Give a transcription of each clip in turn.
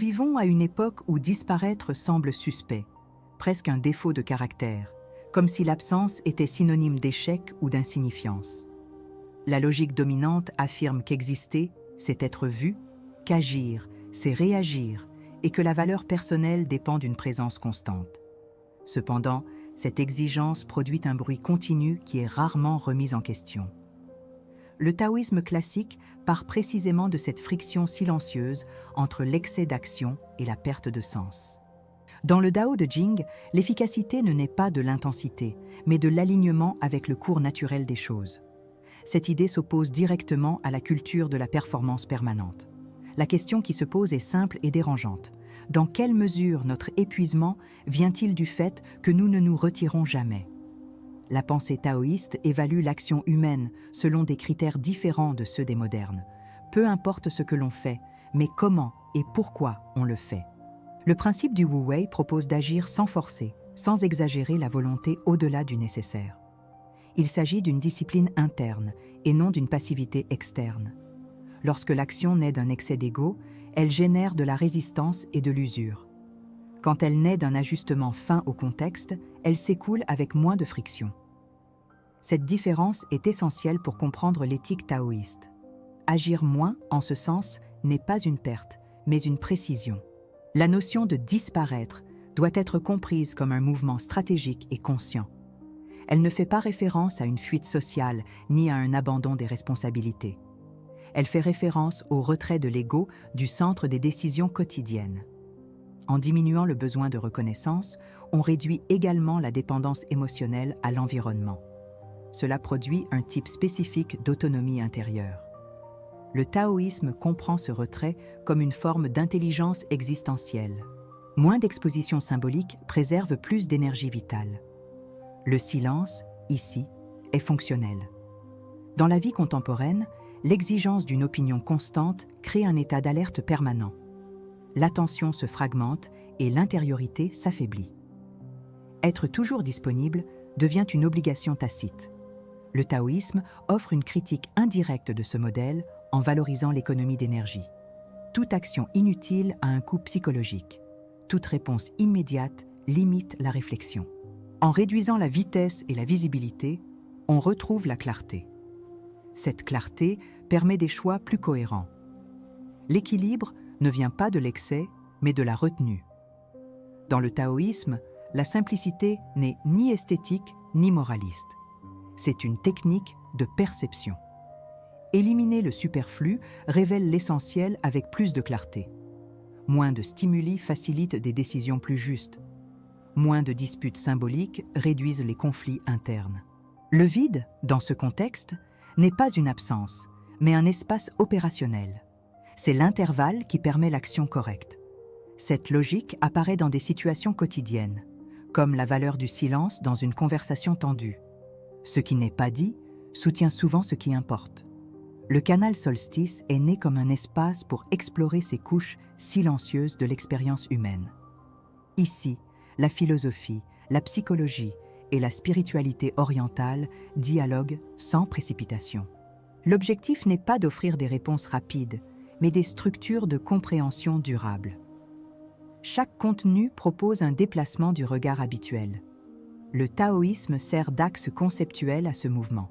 vivons à une époque où disparaître semble suspect, presque un défaut de caractère, comme si l'absence était synonyme d'échec ou d'insignifiance. La logique dominante affirme qu'exister, c'est être vu, qu'agir, c'est réagir, et que la valeur personnelle dépend d'une présence constante. Cependant, cette exigence produit un bruit continu qui est rarement remis en question. Le taoïsme classique part précisément de cette friction silencieuse entre l'excès d'action et la perte de sens. Dans le Dao de Jing, l'efficacité ne naît pas de l'intensité, mais de l'alignement avec le cours naturel des choses. Cette idée s'oppose directement à la culture de la performance permanente. La question qui se pose est simple et dérangeante. Dans quelle mesure notre épuisement vient-il du fait que nous ne nous retirons jamais ? La pensée taoïste évalue l'action humaine selon des critères différents de ceux des modernes. Peu importe ce que l'on fait, mais comment et pourquoi on le fait. Le principe du Wu Wei propose d'agir sans forcer, sans exagérer la volonté au-delà du nécessaire. Il s'agit d'une discipline interne et non d'une passivité externe. Lorsque l'action naît d'un excès d'ego, elle génère de la résistance et de l'usure. Quand elle naît d'un ajustement fin au contexte, elle s'écoule avec moins de friction. Cette différence est essentielle pour comprendre l'éthique taoïste. Agir moins, en ce sens, n'est pas une perte, mais une précision. La notion de disparaître doit être comprise comme un mouvement stratégique et conscient. Elle ne fait pas référence à une fuite sociale ni à un abandon des responsabilités. Elle fait référence au retrait de l'ego du centre des décisions quotidiennes. En diminuant le besoin de reconnaissance, on réduit également la dépendance émotionnelle à l'environnement. Cela produit un type spécifique d'autonomie intérieure. Le taoïsme comprend ce retrait comme une forme d'intelligence existentielle. Moins d'exposition symbolique préserve plus d'énergie vitale. Le silence, ici, est fonctionnel. Dans la vie contemporaine, l'exigence d'une opinion constante crée un état d'alerte permanent. L'attention se fragmente et l'intériorité s'affaiblit. Être toujours disponible devient une obligation tacite. Le taoïsme offre une critique indirecte de ce modèle en valorisant l'économie d'énergie. Toute action inutile a un coût psychologique. Toute réponse immédiate limite la réflexion. En réduisant la vitesse et la visibilité, on retrouve la clarté. Cette clarté permet des choix plus cohérents. L'équilibre ne vient pas de l'excès, mais de la retenue. Dans le taoïsme, la simplicité n'est ni esthétique ni moraliste. C'est une technique de perception. Éliminer le superflu révèle l'essentiel avec plus de clarté. Moins de stimuli facilitent des décisions plus justes. Moins de disputes symboliques réduisent les conflits internes. Le vide, dans ce contexte, n'est pas une absence, mais un espace opérationnel. C'est l'intervalle qui permet l'action correcte. Cette logique apparaît dans des situations quotidiennes, comme la valeur du silence dans une conversation tendue. Ce qui n'est pas dit soutient souvent ce qui importe. Le canal Solstice est né comme un espace pour explorer ces couches silencieuses de l'expérience humaine. Ici, la philosophie, la psychologie et la spiritualité orientale dialoguent sans précipitation. L'objectif n'est pas d'offrir des réponses rapides, mais des structures de compréhension durable. Chaque contenu propose un déplacement du regard habituel. Le taoïsme sert d'axe conceptuel à ce mouvement.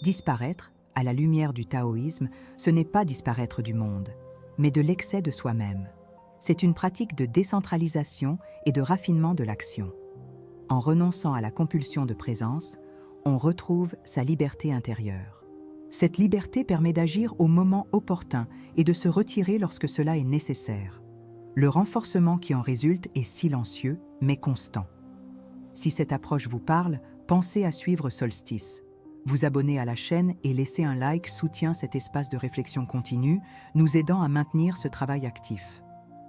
Disparaître, à la lumière du taoïsme, ce n'est pas disparaître du monde, mais de l'excès de soi-même. C'est une pratique de décentralisation et de raffinement de l'action. En renonçant à la compulsion de présence, on retrouve sa liberté intérieure. Cette liberté permet d'agir au moment opportun et de se retirer lorsque cela est nécessaire. Le renforcement qui en résulte est silencieux, mais constant. Si cette approche vous parle, pensez à suivre Solstice. Vous abonner à la chaîne et laisser un like soutient cet espace de réflexion continue, nous aidant à maintenir ce travail actif.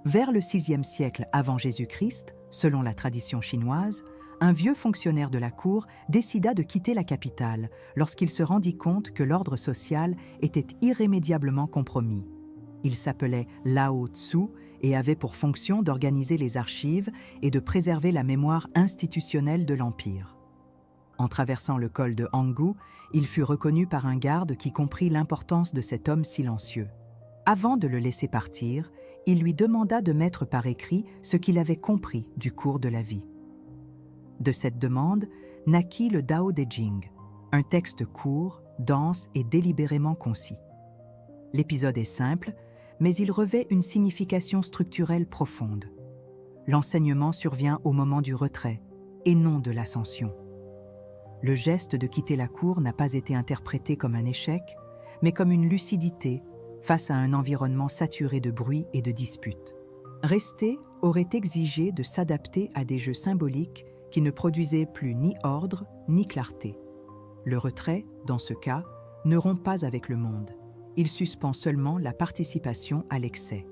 Vers le VIe siècle avant Jésus-Christ, selon la tradition chinoise, un vieux fonctionnaire de la cour décida de quitter la capitale lorsqu'il se rendit compte que l'ordre social était irrémédiablement compromis. Il s'appelait Lao Tzu et avait pour fonction d'organiser les archives et de préserver la mémoire institutionnelle de l'Empire. En traversant le col de Hangu, il fut reconnu par un garde qui comprit l'importance de cet homme silencieux. Avant de le laisser partir, il lui demanda de mettre par écrit ce qu'il avait compris du cours de la vie. De cette demande naquit le Dao De Jing, un texte court, dense et délibérément concis. L'épisode est simple, mais il revêt une signification structurelle profonde. L'enseignement survient au moment du retrait, et non de l'ascension. Le geste de quitter la cour n'a pas été interprété comme un échec, mais comme une lucidité face à un environnement saturé de bruit et de disputes. Rester aurait exigé de s'adapter à des jeux symboliques qui ne produisaient plus ni ordre ni clarté. Le retrait, dans ce cas, ne rompt pas avec le monde. Il suspend seulement la participation à l'excès.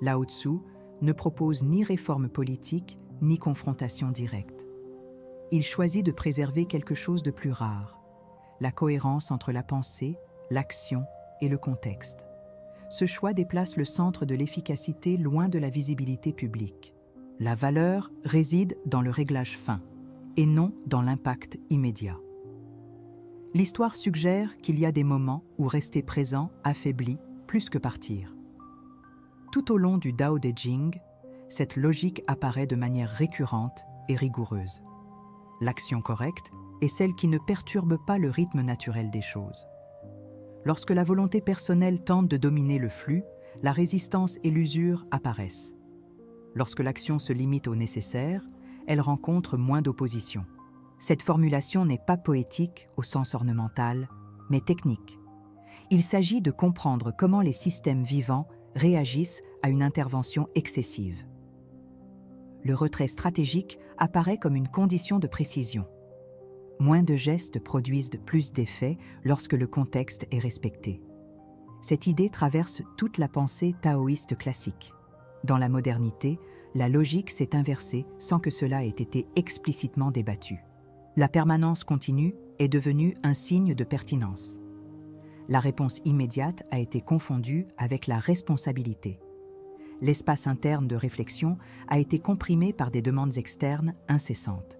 Lao Tzu ne propose ni réforme politique ni confrontation directe. Il choisit de préserver quelque chose de plus rare, la cohérence entre la pensée, l'action et le contexte. Ce choix déplace le centre de l'efficacité loin de la visibilité publique. La valeur réside dans le réglage fin, et non dans l'impact immédiat. L'histoire suggère qu'il y a des moments où rester présent affaiblit plus que partir. Tout au long du Dao De Jing, cette logique apparaît de manière récurrente et rigoureuse. L'action correcte est celle qui ne perturbe pas le rythme naturel des choses. Lorsque la volonté personnelle tente de dominer le flux, la résistance et l'usure apparaissent. Lorsque l'action se limite au nécessaire, elle rencontre moins d'opposition. Cette formulation n'est pas poétique au sens ornemental, mais technique. Il s'agit de comprendre comment les systèmes vivants réagissent à une intervention excessive. Le retrait stratégique apparaît comme une condition de précision. Moins de gestes produisent plus d'effets lorsque le contexte est respecté. Cette idée traverse toute la pensée taoïste classique. Dans la modernité, la logique s'est inversée sans que cela ait été explicitement débattu. La permanence continue est devenue un signe de pertinence. La réponse immédiate a été confondue avec la responsabilité. L'espace interne de réflexion a été comprimé par des demandes externes incessantes.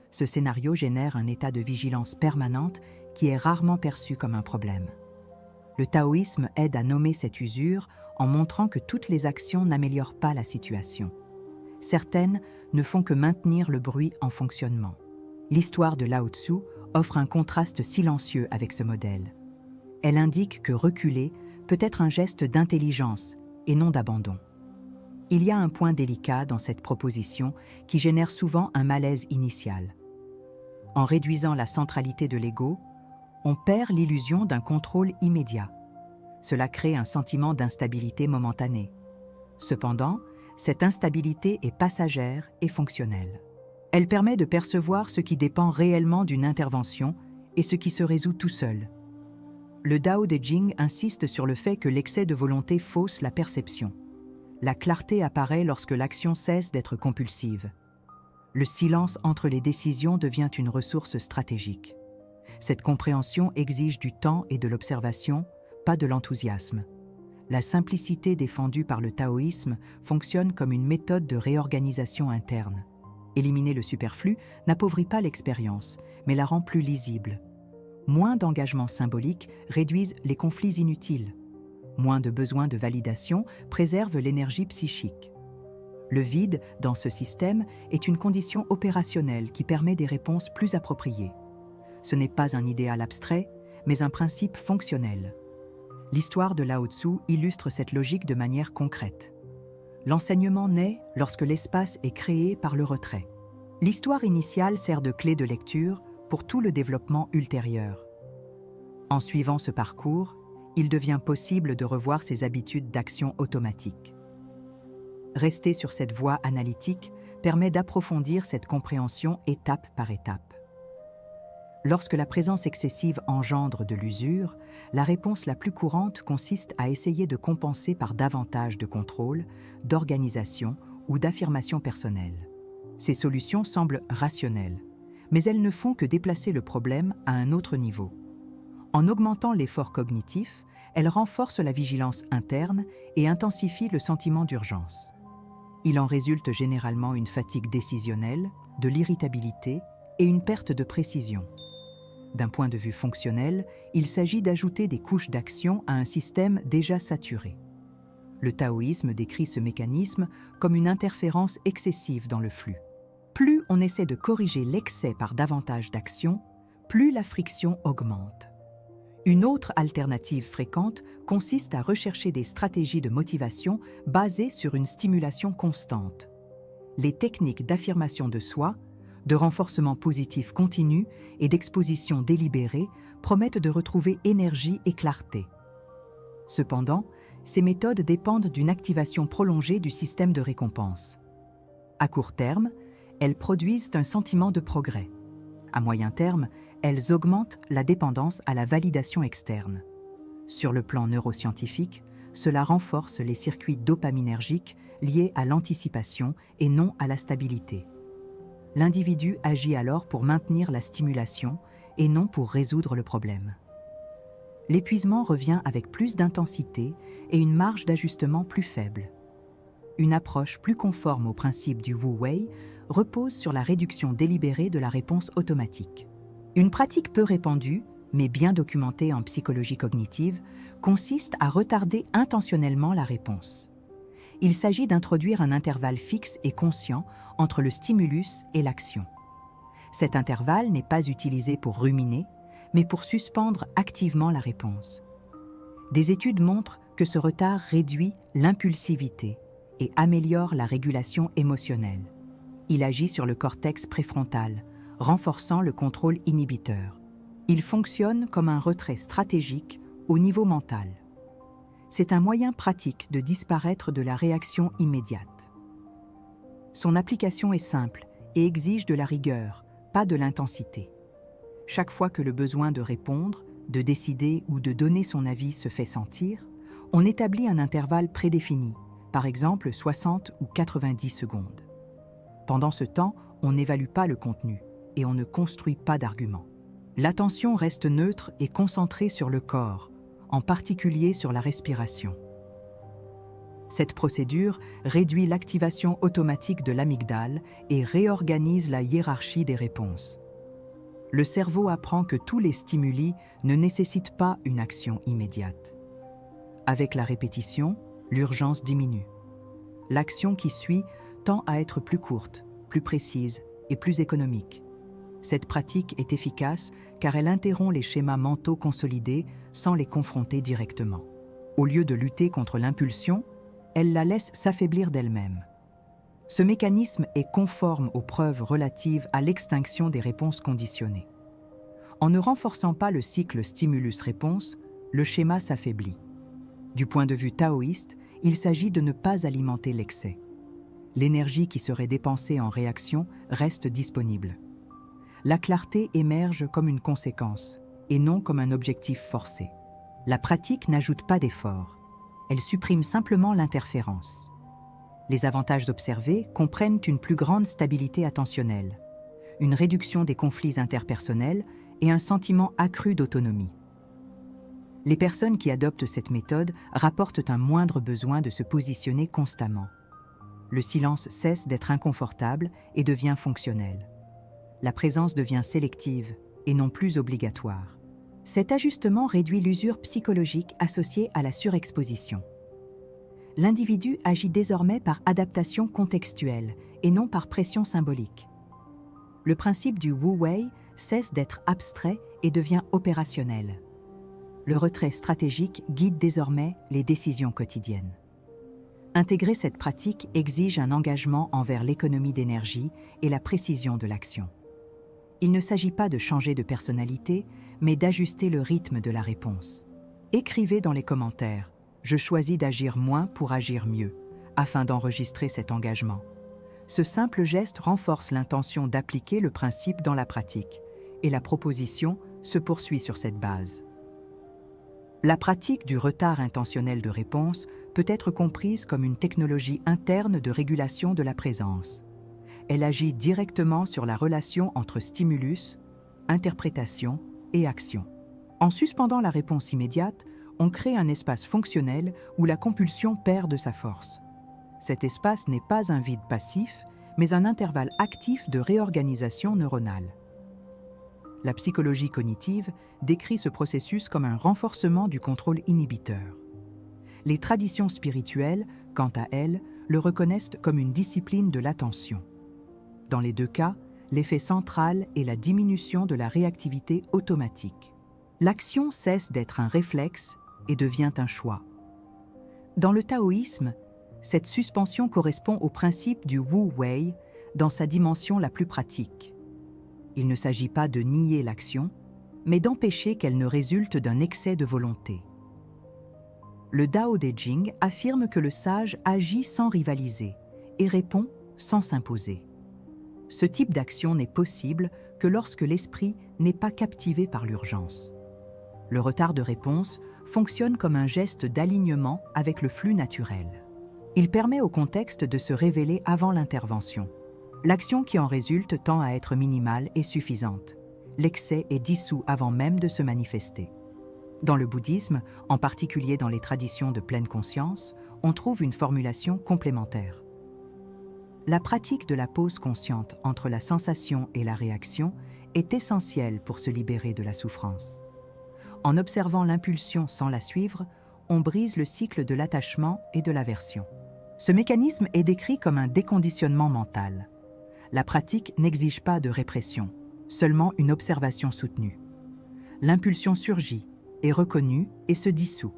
Ce scénario génère un état de vigilance permanente qui est rarement perçu comme un problème. Le taoïsme aide à nommer cette usure en montrant que toutes les actions n'améliorent pas la situation. Certaines ne font que maintenir le bruit en fonctionnement. L'histoire de Lao Tzu offre un contraste silencieux avec ce modèle. Elle indique que reculer peut être un geste d'intelligence et non d'abandon. Il y a un point délicat dans cette proposition qui génère souvent un malaise initial. En réduisant la centralité de l'ego, on perd l'illusion d'un contrôle immédiat. Cela crée un sentiment d'instabilité momentanée. Cependant, cette instabilité est passagère et fonctionnelle. Elle permet de percevoir ce qui dépend réellement d'une intervention et ce qui se résout tout seul. Le Dao De Jing insiste sur le fait que l'excès de volonté fausse la perception. La clarté apparaît lorsque l'action cesse d'être compulsive. Le silence entre les décisions devient une ressource stratégique. Cette compréhension exige du temps et de l'observation, pas de l'enthousiasme. La simplicité défendue par le taoïsme fonctionne comme une méthode de réorganisation interne. Éliminer le superflu n'appauvrit pas l'expérience, mais la rend plus lisible. Moins d'engagements symboliques réduisent les conflits inutiles. Moins de besoins de validation préservent l'énergie psychique. Le vide, dans ce système, est une condition opérationnelle qui permet des réponses plus appropriées. Ce n'est pas un idéal abstrait, mais un principe fonctionnel. L'histoire de Lao Tzu illustre cette logique de manière concrète. L'enseignement naît lorsque l'espace est créé par le retrait. L'histoire initiale sert de clé de lecture pour tout le développement ultérieur. En suivant ce parcours, il devient possible de revoir ses habitudes d'action automatique. Rester sur cette voie analytique permet d'approfondir cette compréhension étape par étape. Lorsque la présence excessive engendre de l'usure, la réponse la plus courante consiste à essayer de compenser par davantage de contrôle, d'organisation ou d'affirmation personnelle. Ces solutions semblent rationnelles, mais elles ne font que déplacer le problème à un autre niveau. En augmentant l'effort cognitif, elles renforcent la vigilance interne et intensifient le sentiment d'urgence. Il en résulte généralement une fatigue décisionnelle, de l'irritabilité et une perte de précision. D'un point de vue fonctionnel, il s'agit d'ajouter des couches d'action à un système déjà saturé. Le taoïsme décrit ce mécanisme comme une interférence excessive dans le flux. Plus on essaie de corriger l'excès par davantage d'action, plus la friction augmente. Une autre alternative fréquente consiste à rechercher des stratégies de motivation basées sur une stimulation constante. Les techniques d'affirmation de soi, de renforcement positif continu et d'exposition délibérée promettent de retrouver énergie et clarté. Cependant, ces méthodes dépendent d'une activation prolongée du système de récompense. À court terme, elles produisent un sentiment de progrès. À moyen terme, elles augmentent la dépendance à la validation externe. Sur le plan neuroscientifique, cela renforce les circuits dopaminergiques liés à l'anticipation et non à la stabilité. L'individu agit alors pour maintenir la stimulation et non pour résoudre le problème. L'épuisement revient avec plus d'intensité et une marge d'ajustement plus faible. Une approche plus conforme au principe du Wu Wei repose sur la réduction délibérée de la réponse automatique. Une pratique peu répandue, mais bien documentée en psychologie cognitive, consiste à retarder intentionnellement la réponse. Il s'agit d'introduire un intervalle fixe et conscient entre le stimulus et l'action. Cet intervalle n'est pas utilisé pour ruminer, mais pour suspendre activement la réponse. Des études montrent que ce retard réduit l'impulsivité et améliore la régulation émotionnelle. Il agit sur le cortex préfrontal, renforçant le contrôle inhibiteur. Il fonctionne comme un retrait stratégique au niveau mental. C'est un moyen pratique de disparaître de la réaction immédiate. Son application est simple et exige de la rigueur, pas de l'intensité. Chaque fois que le besoin de répondre, de décider ou de donner son avis se fait sentir, on établit un intervalle prédéfini, par exemple 60 ou 90 secondes. Pendant ce temps, on n'évalue pas le contenu et on ne construit pas d'arguments. L'attention reste neutre et concentrée sur le corps, en particulier sur la respiration. Cette procédure réduit l'activation automatique de l'amygdale et réorganise la hiérarchie des réponses. Le cerveau apprend que tous les stimuli ne nécessitent pas une action immédiate. Avec la répétition, l'urgence diminue. L'action qui suit tend à être plus courte, plus précise et plus économique. Cette pratique est efficace car elle interrompt les schémas mentaux consolidés sans les confronter directement. Au lieu de lutter contre l'impulsion, elle la laisse s'affaiblir d'elle-même. Ce mécanisme est conforme aux preuves relatives à l'extinction des réponses conditionnées. En ne renforçant pas le cycle stimulus-réponse, le schéma s'affaiblit. Du point de vue taoïste, il s'agit de ne pas alimenter l'excès. L'énergie qui serait dépensée en réaction reste disponible. La clarté émerge comme une conséquence, et non comme un objectif forcé. La pratique n'ajoute pas d'effort. Elle supprime simplement l'interférence. Les avantages observés comprennent une plus grande stabilité attentionnelle, une réduction des conflits interpersonnels et un sentiment accru d'autonomie. Les personnes qui adoptent cette méthode rapportent un moindre besoin de se positionner constamment. Le silence cesse d'être inconfortable et devient fonctionnel. La présence devient sélective et non plus obligatoire. Cet ajustement réduit l'usure psychologique associée à la surexposition. L'individu agit désormais par adaptation contextuelle et non par pression symbolique. Le principe du Wu Wei cesse d'être abstrait et devient opérationnel. Le retrait stratégique guide désormais les décisions quotidiennes. Intégrer cette pratique exige un engagement envers l'économie d'énergie et la précision de l'action. Il ne s'agit pas de changer de personnalité, mais d'ajuster le rythme de la réponse. Écrivez dans les commentaires « Je choisis d'agir moins pour agir mieux » afin d'enregistrer cet engagement. Ce simple geste renforce l'intention d'appliquer le principe dans la pratique et la proposition se poursuit sur cette base. La pratique du retard intentionnel de réponse peut être comprise comme une technologie interne de régulation de la présence. Elle agit directement sur la relation entre stimulus, interprétation et action. En suspendant la réponse immédiate, on crée un espace fonctionnel où la compulsion perd de sa force. Cet espace n'est pas un vide passif, mais un intervalle actif de réorganisation neuronale. La psychologie cognitive décrit ce processus comme un renforcement du contrôle inhibiteur. Les traditions spirituelles, quant à elles, le reconnaissent comme une discipline de l'attention. Dans les deux cas, l'effet central est la diminution de la réactivité automatique. L'action cesse d'être un réflexe et devient un choix. Dans le taoïsme, cette suspension correspond au principe du Wu Wei dans sa dimension la plus pratique. Il ne s'agit pas de nier l'action, mais d'empêcher qu'elle ne résulte d'un excès de volonté. Le Dao De Jing affirme que le sage agit sans rivaliser et répond sans s'imposer. Ce type d'action n'est possible que lorsque l'esprit n'est pas captivé par l'urgence. Le retard de réponse fonctionne comme un geste d'alignement avec le flux naturel. Il permet au contexte de se révéler avant l'intervention. L'action qui en résulte tend à être minimale et suffisante. L'excès est dissous avant même de se manifester. Dans le bouddhisme, en particulier dans les traditions de pleine conscience, on trouve une formulation complémentaire. La pratique de la pause consciente entre la sensation et la réaction est essentielle pour se libérer de la souffrance. En observant l'impulsion sans la suivre, on brise le cycle de l'attachement et de l'aversion. Ce mécanisme est décrit comme un déconditionnement mental. La pratique n'exige pas de répression, seulement une observation soutenue. L'impulsion surgit, est reconnue et se dissout.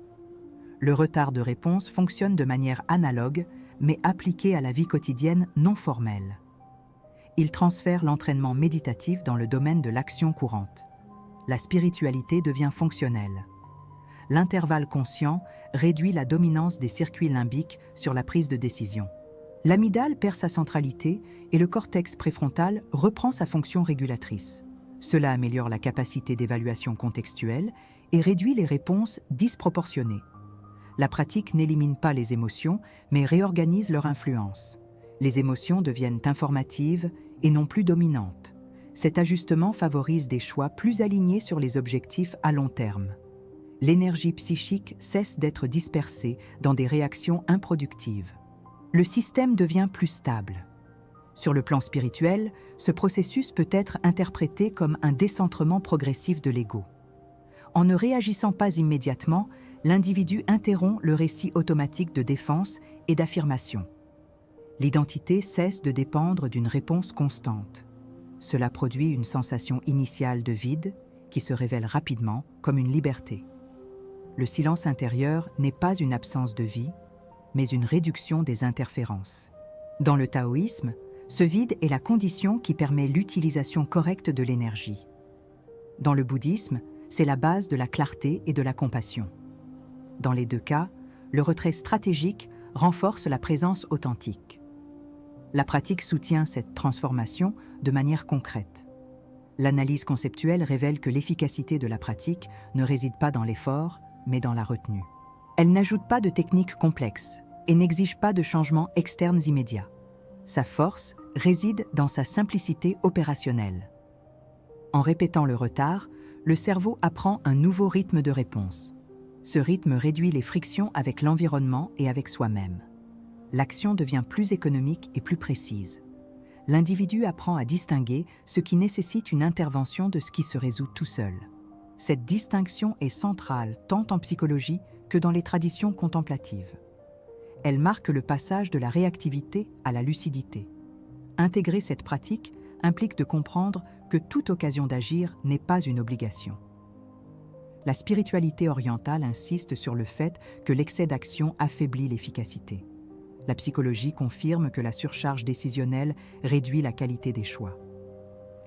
Le retard de réponse fonctionne de manière analogue, mais appliqué à la vie quotidienne non formelle. Il transfère l'entraînement méditatif dans le domaine de l'action courante. La spiritualité devient fonctionnelle. L'intervalle conscient réduit la dominance des circuits limbiques sur la prise de décision. L'amygdale perd sa centralité et le cortex préfrontal reprend sa fonction régulatrice. Cela améliore la capacité d'évaluation contextuelle et réduit les réponses disproportionnées. La pratique n'élimine pas les émotions, mais réorganise leur influence. Les émotions deviennent informatives et non plus dominantes. Cet ajustement favorise des choix plus alignés sur les objectifs à long terme. L'énergie psychique cesse d'être dispersée dans des réactions improductives. Le système devient plus stable. Sur le plan spirituel, ce processus peut être interprété comme un décentrement progressif de l'ego. En ne réagissant pas immédiatement, l'individu interrompt le récit automatique de défense et d'affirmation. L'identité cesse de dépendre d'une réponse constante. Cela produit une sensation initiale de vide qui se révèle rapidement comme une liberté. Le silence intérieur n'est pas une absence de vie, mais une réduction des interférences. Dans le taoïsme, ce vide est la condition qui permet l'utilisation correcte de l'énergie. Dans le bouddhisme, c'est la base de la clarté et de la compassion. Dans les deux cas, le retrait stratégique renforce la présence authentique. La pratique soutient cette transformation de manière concrète. L'analyse conceptuelle révèle que l'efficacité de la pratique ne réside pas dans l'effort, mais dans la retenue. Elle n'ajoute pas de techniques complexes et n'exige pas de changements externes immédiats. Sa force réside dans sa simplicité opérationnelle. En répétant le retard, le cerveau apprend un nouveau rythme de réponse. Ce rythme réduit les frictions avec l'environnement et avec soi-même. L'action devient plus économique et plus précise. L'individu apprend à distinguer ce qui nécessite une intervention de ce qui se résout tout seul. Cette distinction est centrale tant en psychologie que dans les traditions contemplatives. Elle marque le passage de la réactivité à la lucidité. Intégrer cette pratique implique de comprendre que toute occasion d'agir n'est pas une obligation. La spiritualité orientale insiste sur le fait que l'excès d'action affaiblit l'efficacité. La psychologie confirme que la surcharge décisionnelle réduit la qualité des choix.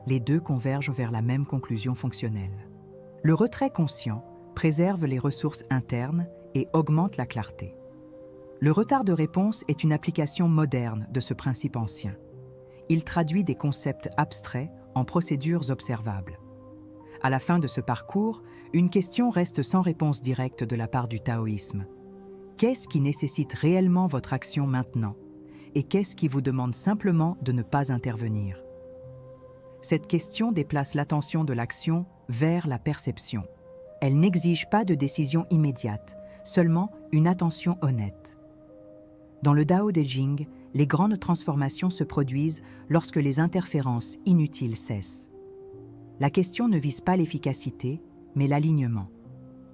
Les deux convergent vers la même conclusion fonctionnelle. Le retrait conscient préserve les ressources internes et augmente la clarté. Le retard de réponse est une application moderne de ce principe ancien. Il traduit des concepts abstraits en procédures observables. À la fin de ce parcours, une question reste sans réponse directe de la part du taoïsme. Qu'est-ce qui nécessite réellement votre action maintenant? Et qu'est-ce qui vous demande simplement de ne pas intervenir? Cette question déplace l'attention de l'action vers la perception. Elle n'exige pas de décision immédiate, seulement une attention honnête. Dans le Dao De Jing, les grandes transformations se produisent lorsque les interférences inutiles cessent. La question ne vise pas l'efficacité, mais l'alignement.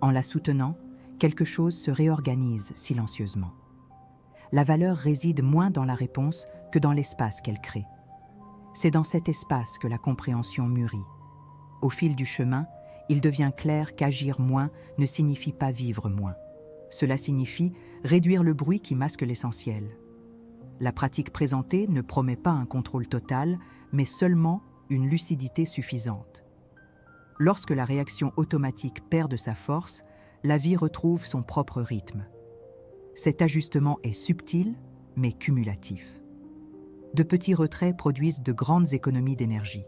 En la soutenant, quelque chose se réorganise silencieusement. La valeur réside moins dans la réponse que dans l'espace qu'elle crée. C'est dans cet espace que la compréhension mûrit. Au fil du chemin, il devient clair qu'agir moins ne signifie pas vivre moins. Cela signifie réduire le bruit qui masque l'essentiel. La pratique présentée ne promet pas un contrôle total, mais seulement une lucidité suffisante. Lorsque la réaction automatique perd de sa force, la vie retrouve son propre rythme. Cet ajustement est subtil, mais cumulatif. De petits retraits produisent de grandes économies d'énergie.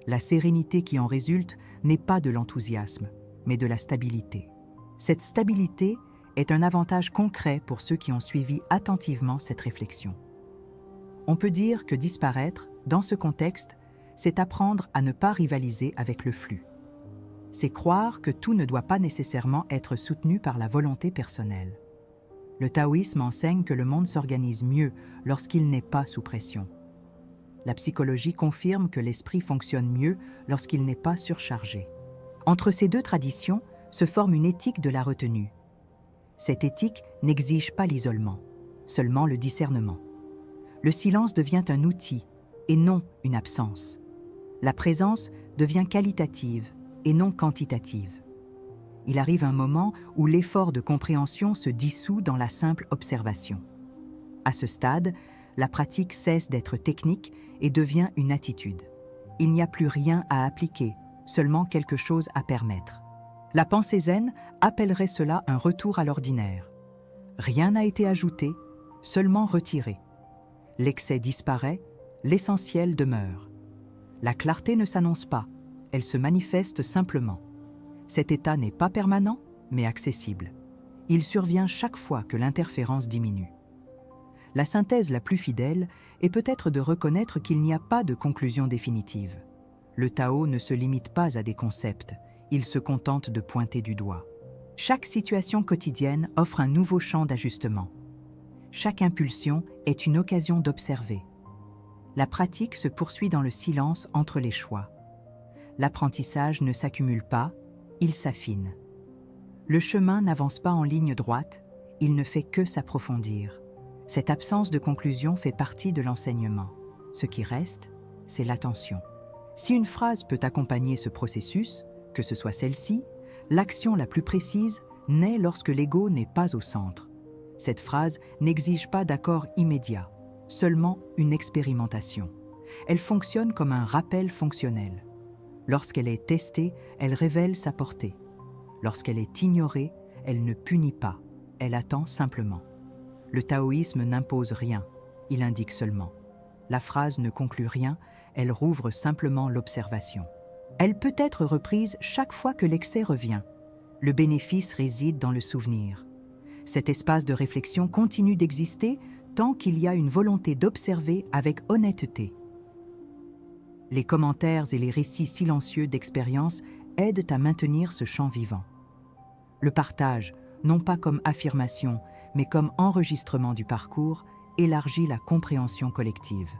La sérénité qui en résulte n'est pas de l'enthousiasme, mais de la stabilité. Cette stabilité est un avantage concret pour ceux qui ont suivi attentivement cette réflexion. On peut dire que disparaître, dans ce contexte, c'est apprendre à ne pas rivaliser avec le flux. C'est croire que tout ne doit pas nécessairement être soutenu par la volonté personnelle. Le taoïsme enseigne que le monde s'organise mieux lorsqu'il n'est pas sous pression. La psychologie confirme que l'esprit fonctionne mieux lorsqu'il n'est pas surchargé. Entre ces deux traditions se forme une éthique de la retenue. Cette éthique n'exige pas l'isolement, seulement le discernement. Le silence devient un outil et non une absence. La présence devient qualitative et non quantitative. Il arrive un moment où l'effort de compréhension se dissout dans la simple observation. À ce stade, la pratique cesse d'être technique et devient une attitude. Il n'y a plus rien à appliquer, seulement quelque chose à permettre. La pensée zen appellerait cela un retour à l'ordinaire. Rien n'a été ajouté, seulement retiré. L'excès disparaît, l'essentiel demeure. La clarté ne s'annonce pas, elle se manifeste simplement. Cet état n'est pas permanent, mais accessible. Il survient chaque fois que l'interférence diminue. La synthèse la plus fidèle est peut-être de reconnaître qu'il n'y a pas de conclusion définitive. Le Tao ne se limite pas à des concepts, il se contente de pointer du doigt. Chaque situation quotidienne offre un nouveau champ d'ajustement. Chaque impulsion est une occasion d'observer. La pratique se poursuit dans le silence entre les choix. L'apprentissage ne s'accumule pas, il s'affine. Le chemin n'avance pas en ligne droite, il ne fait que s'approfondir. Cette absence de conclusion fait partie de l'enseignement. Ce qui reste, c'est l'attention. Si une phrase peut accompagner ce processus, que ce soit celle-ci, l'action la plus précise naît lorsque l'ego n'est pas au centre. Cette phrase n'exige pas d'accord immédiat, seulement une expérimentation. Elle fonctionne comme un rappel fonctionnel. Lorsqu'elle est testée, elle révèle sa portée. Lorsqu'elle est ignorée, elle ne punit pas, elle attend simplement. Le taoïsme n'impose rien, il indique seulement. La phrase ne conclut rien, elle rouvre simplement l'observation. Elle peut être reprise chaque fois que l'excès revient. Le bénéfice réside dans le souvenir. Cet espace de réflexion continue d'exister tant qu'il y a une volonté d'observer avec honnêteté. Les commentaires et les récits silencieux d'expérience aident à maintenir ce champ vivant. Le partage, non pas comme affirmation, mais comme enregistrement du parcours, élargit la compréhension collective.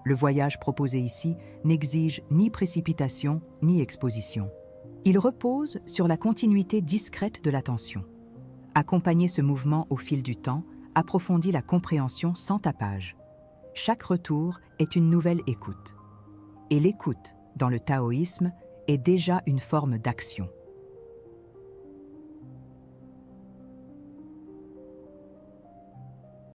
Le voyage proposé ici n'exige ni précipitation ni exposition. Il repose sur la continuité discrète de l'attention. Accompagner ce mouvement au fil du temps approfondit la compréhension sans tapage. Chaque retour est une nouvelle écoute. Et l'écoute, dans le taoïsme, est déjà une forme d'action.